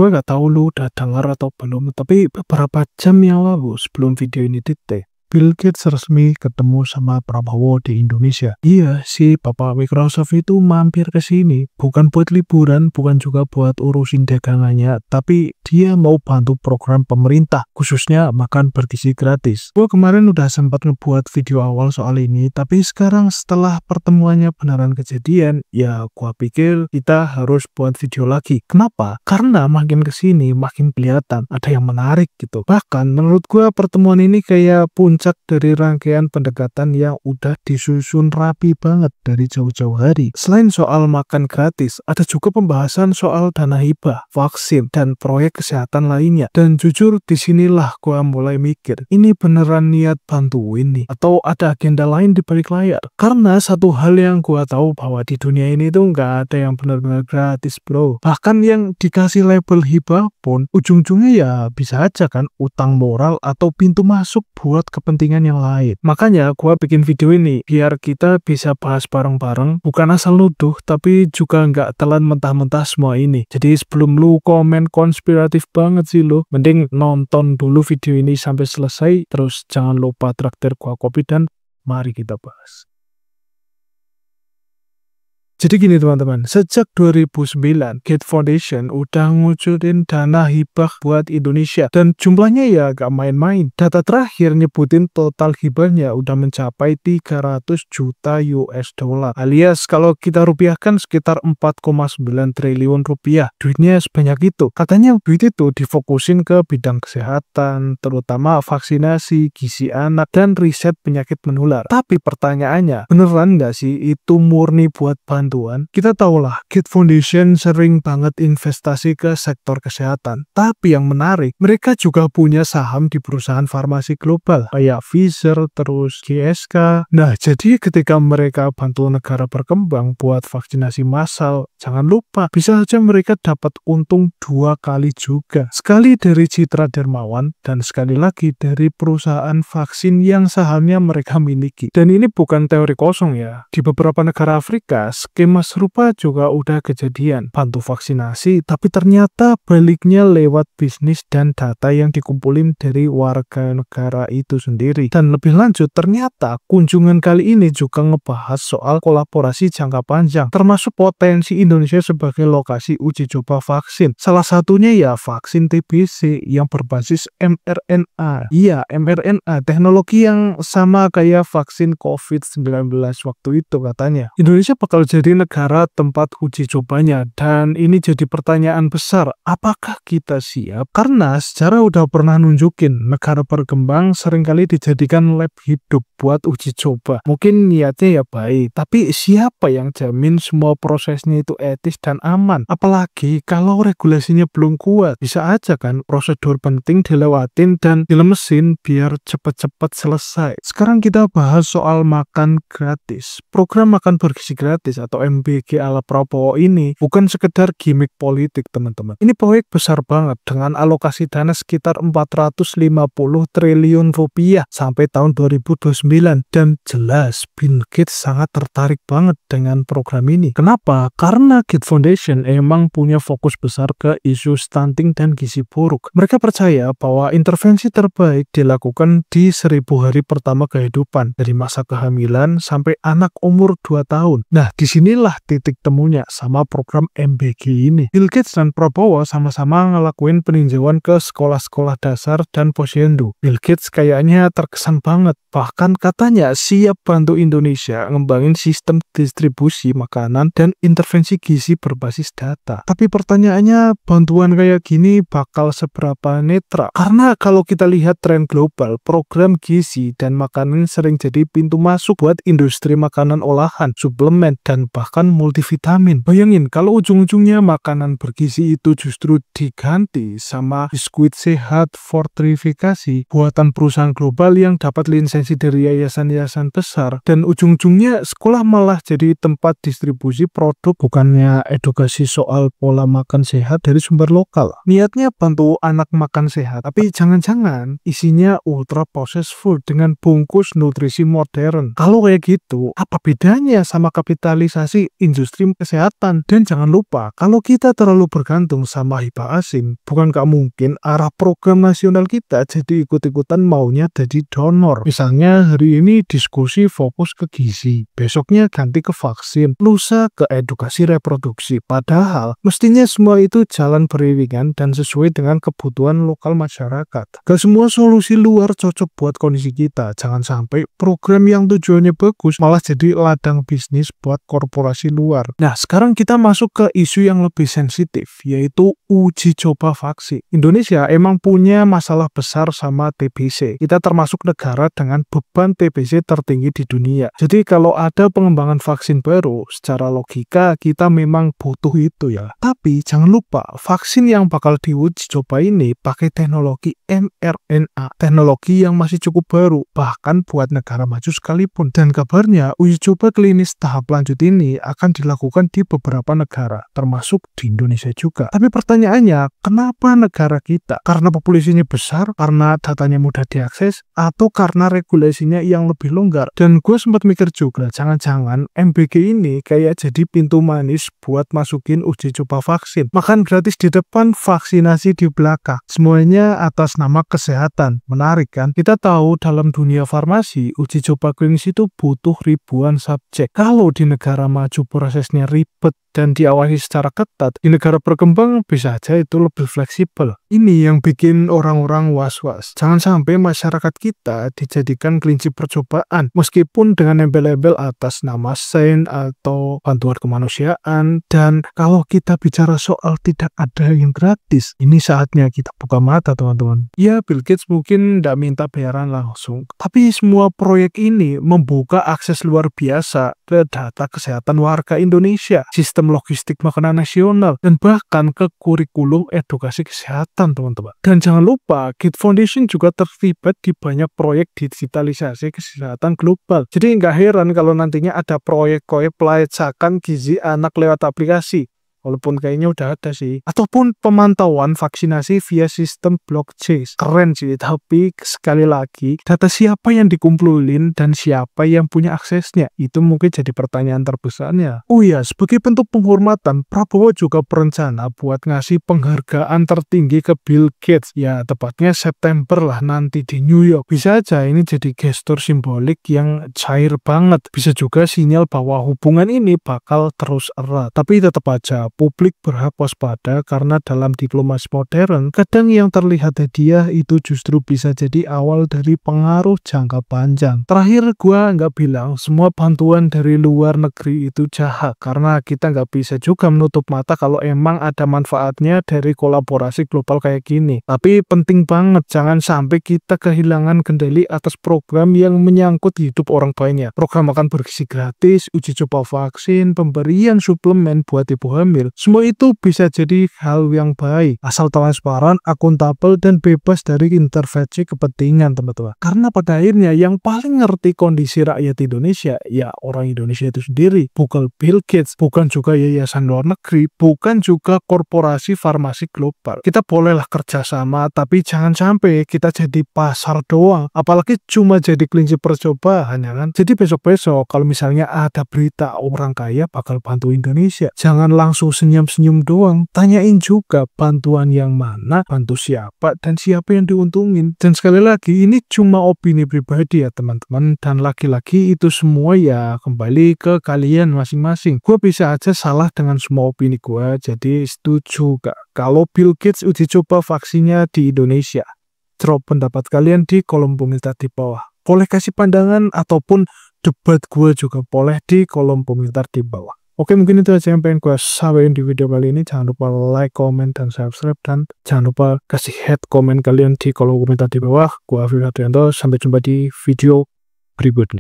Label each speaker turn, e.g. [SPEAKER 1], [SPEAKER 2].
[SPEAKER 1] Gue gak tahu lu udah dengar atau belum, tapi beberapa jam yang lalu sebelum video ini di-take, Bill Gates resmi ketemu sama Prabowo di Indonesia. Iya, si Bapak Microsoft itu mampir ke sini, bukan buat liburan, bukan juga buat urusin dagangannya, tapi dia mau bantu program pemerintah, khususnya makan bergizi gratis. Gue kemarin udah sempat ngebuat video awal soal ini, tapi sekarang setelah pertemuannya beneran kejadian, ya gue pikir kita harus buat video lagi. Kenapa? Karena makin kesini, makin kelihatan ada yang menarik gitu. Bahkan menurut gue pertemuan ini kayak puncak dari rangkaian pendekatan yang udah disusun rapi banget dari jauh-jauh hari. Selain soal makan gratis, ada juga pembahasan soal dana hibah, vaksin, dan proyek kesehatan lainnya. Dan jujur, disinilah gue mulai mikir, ini beneran niat bantuin nih? Atau ada agenda lain di balik layar? Karena satu hal yang gue tahu bahwa di dunia ini tuh nggak ada yang benar-benar gratis, bro. Bahkan yang dikasih label hibah pun, ujung-ujungnya ya bisa aja kan utang moral atau pintu masuk buat kepentingan yang lain. Makanya gue bikin video ini biar kita bisa bahas bareng-bareng, bukan asal nuduh tapi juga nggak telan mentah-mentah semua ini. Jadi sebelum lu komen konspiratif banget sih lu, mending nonton dulu video ini sampai selesai, terus jangan lupa traktir gua kopi dan mari kita bahas. Jadi gini teman-teman, sejak 2009, Gates Foundation udah ngucurin dana hibah buat Indonesia. Dan jumlahnya ya gak main-main. Data terakhir nyebutin total hibahnya udah mencapai 300 juta US dollar. Alias kalau kita rupiahkan sekitar 4,9 triliun rupiah. Duitnya sebanyak itu. Katanya duit itu difokusin ke bidang kesehatan, terutama vaksinasi, gizi anak, dan riset penyakit menular. Tapi pertanyaannya, beneran gak sih itu murni buat bantuan? Kita tahulah Gates Foundation sering banget investasi ke sektor kesehatan. Tapi yang menarik, mereka juga punya saham di perusahaan farmasi global kayak Pfizer, terus GSK. Nah, jadi ketika mereka bantu negara berkembang buat vaksinasi massal, jangan lupa bisa saja mereka dapat untung 2 kali juga. Sekali dari citra dermawan dan sekali lagi dari perusahaan vaksin yang sahamnya mereka miliki. Dan ini bukan teori kosong ya. Di beberapa negara Afrika, skema serupa juga udah kejadian. Bantu vaksinasi, tapi ternyata baliknya lewat bisnis dan data yang dikumpulin dari warga negara itu sendiri. Dan lebih lanjut, ternyata kunjungan kali ini juga ngebahas soal kolaborasi jangka panjang, termasuk potensi Indonesia sebagai lokasi uji coba vaksin. Salah satunya ya vaksin TBC yang berbasis mRNA. Iya, mRNA, teknologi yang sama kayak vaksin COVID-19 waktu itu katanya. Indonesia bakal jadi negara tempat uji cobanya, dan ini jadi pertanyaan besar, apakah kita siap? Karena sejarah udah pernah nunjukin negara berkembang seringkali dijadikan lab hidup buat uji coba. Mungkin niatnya ya baik, tapi siapa yang jamin semua prosesnya itu etis dan aman? Apalagi kalau regulasinya belum kuat, bisa aja kan prosedur penting dilewatin dan dilemesin biar cepet-cepet selesai. Sekarang kita bahas soal makan gratis. Program makan bergizi gratis atau MBG ala Prabowo ini bukan sekedar gimmick politik teman-teman. Ini proyek besar banget dengan alokasi dana sekitar 450 triliun rupiah sampai tahun 2029, dan jelas Bill Gates sangat tertarik banget dengan program ini. Kenapa? Karena Gates Foundation emang punya fokus besar ke isu stunting dan gizi buruk. Mereka percaya bahwa intervensi terbaik dilakukan di 1000 hari pertama kehidupan, dari masa kehamilan sampai anak umur 2 tahun. Nah, disinilah titik temunya sama program MBG ini. Bill Gates dan Prabowo sama-sama ngelakuin peninjauan ke sekolah-sekolah dasar dan posyandu. Bill Gates kayaknya terkesan banget, bahkan katanya siap bantu Indonesia ngembangin sistem distribusi makanan dan intervensi gizi berbasis data. Tapi pertanyaannya, bantuan kayak gini bakal seberapa netral? Karena kalau kita lihat tren global, program gizi dan makanan sering jadi pintu masuk buat industri makanan olahan, suplemen, dan bahkan multivitamin. Bayangin kalau ujung-ujungnya makanan bergizi itu justru diganti sama biskuit sehat fortifikasi buatan perusahaan global yang dapat lisensi dari yayasan-yayasan besar, dan ujung-ujungnya sekolah malah jadi tempat distribusi produk, bukannya edukasi soal pola makan sehat dari sumber lokal. Niatnya bantu anak makan sehat, tapi jangan-jangan isinya ultra processed food dengan bungkus nutrisi modern. Kalau kayak gitu, apa bedanya sama kapitalisasi digitalisasi industri kesehatan. Dan jangan lupa, kalau kita terlalu bergantung sama hibah asing, bukan gak mungkin arah program nasional kita jadi ikut-ikutan maunya jadi donor. Misalnya hari ini diskusi fokus ke gizi, besoknya ganti ke vaksin, lusa ke edukasi reproduksi. Padahal mestinya semua itu jalan beriringan dan sesuai dengan kebutuhan lokal masyarakat. Gak semua solusi luar cocok buat kondisi kita. Jangan sampai program yang tujuannya bagus malah jadi ladang bisnis buat korporasi luar. Nah, sekarang kita masuk ke isu yang lebih sensitif, yaitu uji coba vaksin. Indonesia emang punya masalah besar sama TBC. Kita termasuk negara dengan beban TBC tertinggi di dunia. Jadi kalau ada pengembangan vaksin baru, secara logika kita memang butuh itu ya. Tapi jangan lupa, vaksin yang bakal diuji coba ini pakai teknologi mRNA, teknologi yang masih cukup baru, bahkan buat negara maju sekalipun. Dan kabarnya uji coba klinis tahap lanjut ini akan dilakukan di beberapa negara, termasuk di Indonesia juga. Tapi pertanyaannya, kenapa negara kita? Karena populasinya besar, karena datanya mudah diakses, atau karena regulasinya yang lebih longgar? Dan gue sempat mikir juga, jangan-jangan MBG ini kayak jadi pintu manis buat masukin uji coba vaksin. Makan gratis di depan, vaksinasi di belakang. Semuanya atas nama kesehatan. Menarik kan? Kita tahu dalam dunia farmasi, uji coba klinis itu butuh ribuan subjek. Kalau di negara maju prosesnya ribet dan diawasi secara ketat, di negara berkembang bisa aja itu lebih fleksibel. Ini yang bikin orang-orang was-was. Jangan sampai masyarakat kita dijadikan kelinci percobaan, meskipun dengan embel-embel atas nama sains atau bantuan kemanusiaan. Dan kalau kita bicara soal tidak ada yang gratis, ini saatnya kita buka mata, teman-teman. Ya, Bill Gates mungkin tidak minta bayaran langsung, tapi semua proyek ini membuka akses luar biasa ke data kesehatan warga Indonesia, sistem logistik makanan nasional, dan bahkan ke kurikulum edukasi kesehatan, teman-teman. Dan jangan lupa, Gates Foundation juga terlibat di banyak proyek digitalisasi kesehatan global. Jadi nggak heran kalau nantinya ada proyek-proyek pelacakan gizi anak lewat aplikasi. Walaupun kayaknya udah ada sih. Ataupun pemantauan vaksinasi via sistem blockchain. Keren sih, tapi sekali lagi, data siapa yang dikumpulin dan siapa yang punya aksesnya? Itu mungkin jadi pertanyaan terbesarnya. Oh iya, sebagai bentuk penghormatan, Prabowo juga berencana buat ngasih penghargaan tertinggi ke Bill Gates. Ya, tepatnya September lah nanti di New York. Bisa aja ini jadi gestur simbolik yang cair banget. Bisa juga sinyal bahwa hubungan ini bakal terus erat. Tapi tetap aja, publik berhak waspada karena dalam diplomasi modern, kadang yang terlihat hadiah itu justru bisa jadi awal dari pengaruh jangka panjang. Terakhir, gua nggak bilang semua bantuan dari luar negeri itu jahat, karena kita nggak bisa juga menutup mata kalau emang ada manfaatnya dari kolaborasi global kayak gini. Tapi penting banget, jangan sampai kita kehilangan kendali atas program yang menyangkut hidup orang banyak. Program makan bergizi gratis, uji coba vaksin, pemberian suplemen buat ibu hamil, semua itu bisa jadi hal yang baik asal transparan, akuntabel, dan bebas dari intervensi kepentingan, teman-teman. Karena pada akhirnya yang paling ngerti kondisi rakyat Indonesia ya orang Indonesia itu sendiri, bukan Bill Gates, bukan juga yayasan luar negeri, bukan juga korporasi farmasi global. Kita bolehlah kerjasama, tapi jangan sampai kita jadi pasar doang, apalagi cuma jadi kelinci percobaan ya kan. Jadi besok-besok kalau misalnya ada berita orang kaya bakal bantu Indonesia, jangan langsung senyum-senyum doang, tanyain juga bantuan yang mana, bantu siapa, dan siapa yang diuntungin. Dan sekali lagi, ini cuma opini pribadi ya teman-teman, dan lagi-lagi itu semua ya kembali ke kalian masing-masing. Gue bisa aja salah dengan semua opini gue, jadi setuju gak kalau Bill Gates uji coba vaksinnya di Indonesia? Drop pendapat kalian di kolom komentar di bawah. Boleh kasih pandangan ataupun debat gue juga boleh di kolom komentar di bawah. Oke, mungkin itu aja yang pengen gue sampaikan di video kali ini. Jangan lupa like, comment, dan subscribe. Dan jangan lupa kasih head comment kalian di kolom komentar di bawah. Gue Afif Hadrianto. Sampai jumpa di video berikutnya.